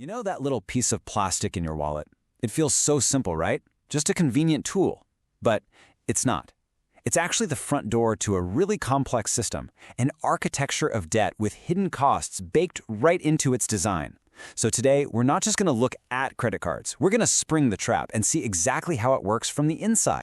You know that little piece of plastic in your wallet? It feels so simple, right? Just a convenient tool. But it's not. It's actually the front door to a really complex system, an architecture of debt with hidden costs baked right into its design. So today, we're not just going to look at credit cards. We're going to spring the trap and see exactly how it works from the inside.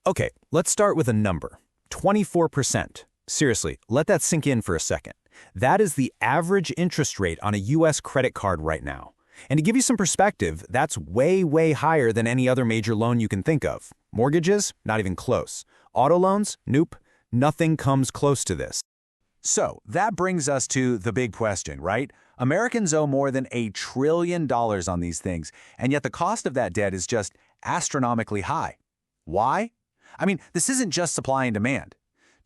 Okay, let's start with a number. 24%. Seriously, let that sink in for a second. That is the average interest rate on a U.S. credit card right now. And to give you some perspective, that's way, way higher than any other major loan you can think of. Mortgages? Not even close. Auto loans? Nope. Nothing comes close to this. So, that brings us to the big question, right? Americans owe more than $1 trillion on these things, and yet the cost of that debt is just astronomically high. Why? I mean, this isn't just supply and demand.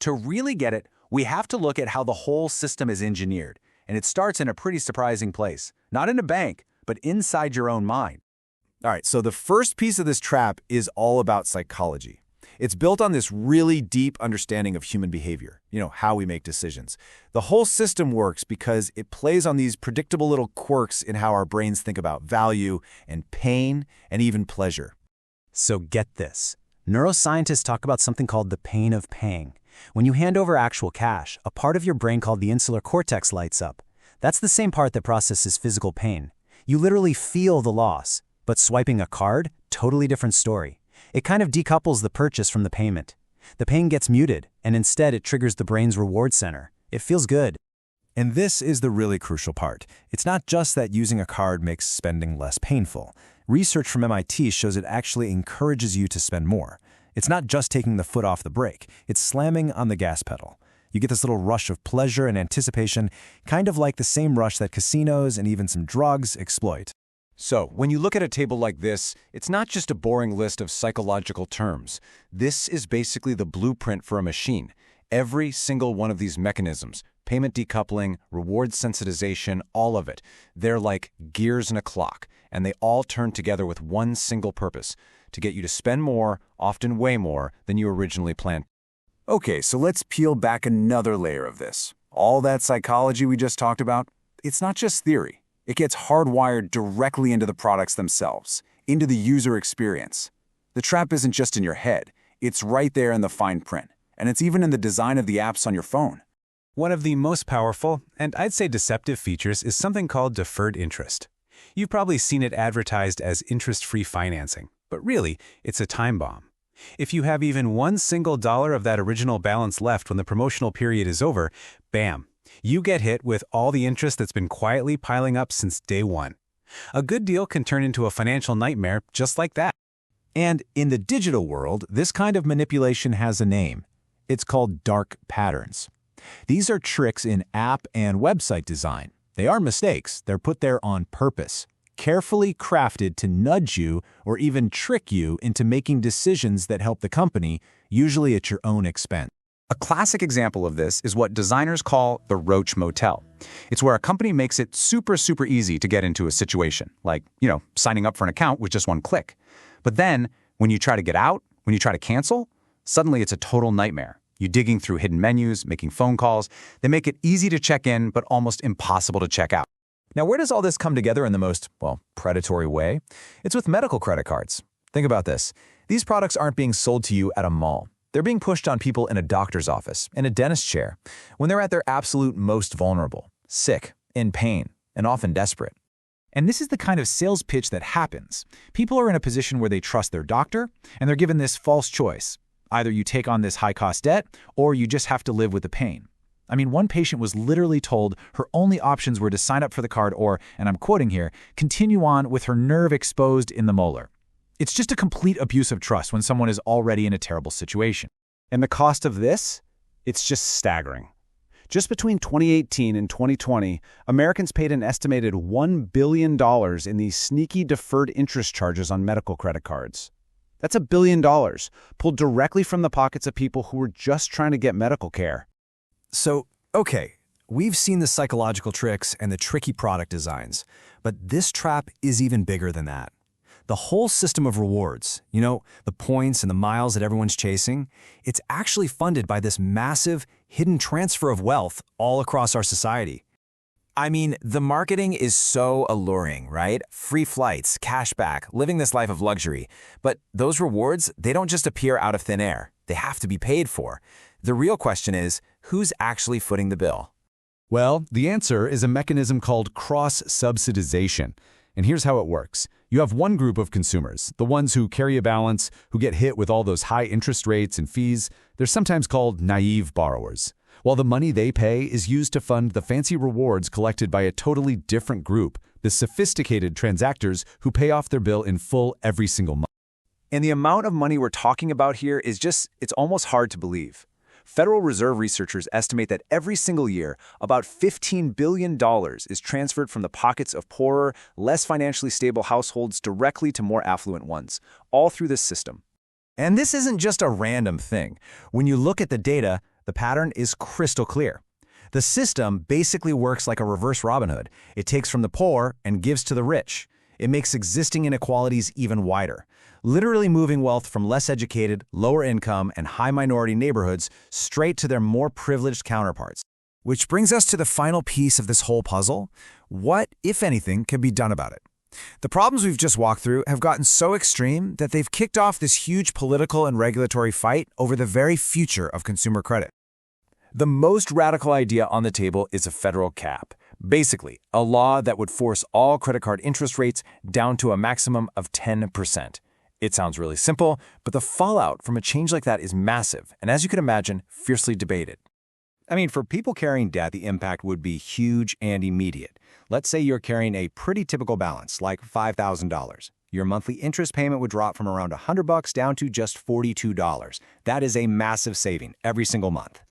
To really get it, we have to look at how the whole system is engineered, and it starts in a pretty surprising place. Not in a bank, but inside your own mind. All right, so the first piece of this trap is all about psychology. It's built on this really deep understanding of human behavior, how we make decisions. The whole system works because it plays on these predictable little quirks in how our brains think about value and pain and even pleasure. So get this. Neuroscientists talk about something called the pain of paying. When you hand over actual cash, a part of your brain called the insular cortex lights up. That's the same part that processes physical pain. You literally feel the loss. But swiping a card? Totally different story. It kind of decouples the purchase from the payment. The pain gets muted, and instead it triggers the brain's reward center. It feels good. And this is the really crucial part. It's not just that using a card makes spending less painful. Research from MIT shows it actually encourages you to spend more. It's not just taking the foot off the brake. It's slamming on the gas pedal. You get this little rush of pleasure and anticipation, kind of like the same rush that casinos and even some drugs exploit. So, when you look at a table like this, it's not just a boring list of psychological terms. This is basically the blueprint for a machine. Every single one of these mechanisms, payment decoupling, reward sensitization, all of it, they're like gears in a clock, and they all turn together with one single purpose: to get you to spend more, often way more, than you originally planned. Okay, so let's peel back another layer of this. All that psychology we just talked about, it's not just theory. It gets hardwired directly into the products themselves, into the user experience. The trap isn't just in your head, it's right there in the fine print, and it's even in the design of the apps on your phone. One of the most powerful, and I'd say deceptive features is something called deferred interest. You've probably seen it advertised as interest-free financing, but really, it's a time bomb. If you have even one single dollar of that original balance left when the promotional period is over, bam, you get hit with all the interest that's been quietly piling up since day one. A good deal can turn into a financial nightmare just like that. And in the digital world, this kind of manipulation has a name. It's called dark patterns. These are tricks in app and website design. They are mistakes. They're put there on purpose, carefully crafted to nudge you or even trick you into making decisions that help the company, usually at your own expense. A classic example of this is what designers call the Roach Motel. It's where a company makes it super easy to get into a situation, like, signing up for an account with just one click. But then, when you try to get out, when you try to cancel, suddenly it's a total nightmare. You digging through hidden menus, making phone calls. They make it easy to check in, but almost impossible to check out. Now, where does all this come together in the most, predatory way? It's with medical credit cards. Think about this. These products aren't being sold to you at a mall. They're being pushed on people in a doctor's office, in a dentist chair, when they're at their absolute most vulnerable, sick, in pain, and often desperate. And this is the kind of sales pitch that happens. People are in a position where they trust their doctor, and they're given this false choice. Either you take on this high-cost debt, or you just have to live with the pain. I mean, one patient was literally told her only options were to sign up for the card or, and I'm quoting here, continue on with her nerve exposed in the molar. It's just a complete abuse of trust when someone is already in a terrible situation. And the cost of this? It's just staggering. Just between 2018 and 2020, Americans paid an estimated $1 billion in these sneaky deferred interest charges on medical credit cards. That's $1 billion, pulled directly from the pockets of people who were just trying to get medical care. So, okay, we've seen the psychological tricks and the tricky product designs, but this trap is even bigger than that. The whole system of rewards, the points and the miles that everyone's chasing, it's actually funded by this massive hidden transfer of wealth all across our society. I mean, the marketing is so alluring, right? Free flights, cash back, living this life of luxury. But those rewards, they don't just appear out of thin air. They have to be paid for. The real question is, who's actually footing the bill? Well, the answer is a mechanism called cross-subsidization. And here's how it works. You have one group of consumers, the ones who carry a balance, who get hit with all those high interest rates and fees. They're sometimes called naive borrowers. While the money they pay is used to fund the fancy rewards collected by a totally different group, the sophisticated transactors who pay off their bill in full every single month. And the amount of money we're talking about here is it's almost hard to believe. Federal Reserve researchers estimate that every single year, about $15 billion is transferred from the pockets of poorer, less financially stable households directly to more affluent ones, all through this system. And this isn't just a random thing. When you look at the data, the pattern is crystal clear. The system basically works like a reverse Robin Hood. It takes from the poor and gives to the rich. It makes existing inequalities even wider, literally moving wealth from less educated, lower income, and high minority neighborhoods straight to their more privileged counterparts. Which brings us to the final piece of this whole puzzle. What, if anything, can be done about it? The problems we've just walked through have gotten so extreme that they've kicked off this huge political and regulatory fight over the very future of consumer credit. The most radical idea on the table is a federal cap. Basically, a law that would force all credit card interest rates down to a maximum of 10%. It sounds really simple, but the fallout from a change like that is massive, and as you can imagine, fiercely debated. I mean, for people carrying debt, the impact would be huge and immediate. Let's say you're carrying a pretty typical balance, like $5,000. Your monthly interest payment would drop from around $100 down to just $42. That is a massive saving every single month.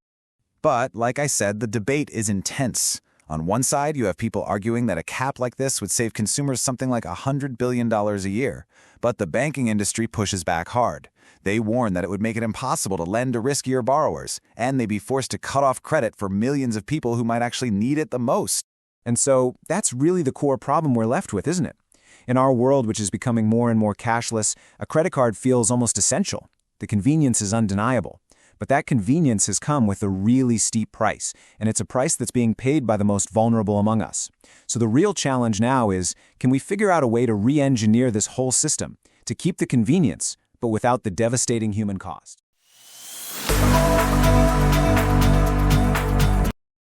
But, like I said, the debate is intense. On one side, you have people arguing that a cap like this would save consumers something like $100 billion a year. But the banking industry pushes back hard. They warn that it would make it impossible to lend to riskier borrowers, and they'd be forced to cut off credit for millions of people who might actually need it the most. And so, that's really the core problem we're left with, isn't it? In our world, which is becoming more and more cashless, a credit card feels almost essential. The convenience is undeniable. But that convenience has come with a really steep price, and it's a price that's being paid by the most vulnerable among us. So the real challenge now is, can we figure out a way to re-engineer this whole system, to keep the convenience, but without the devastating human cost?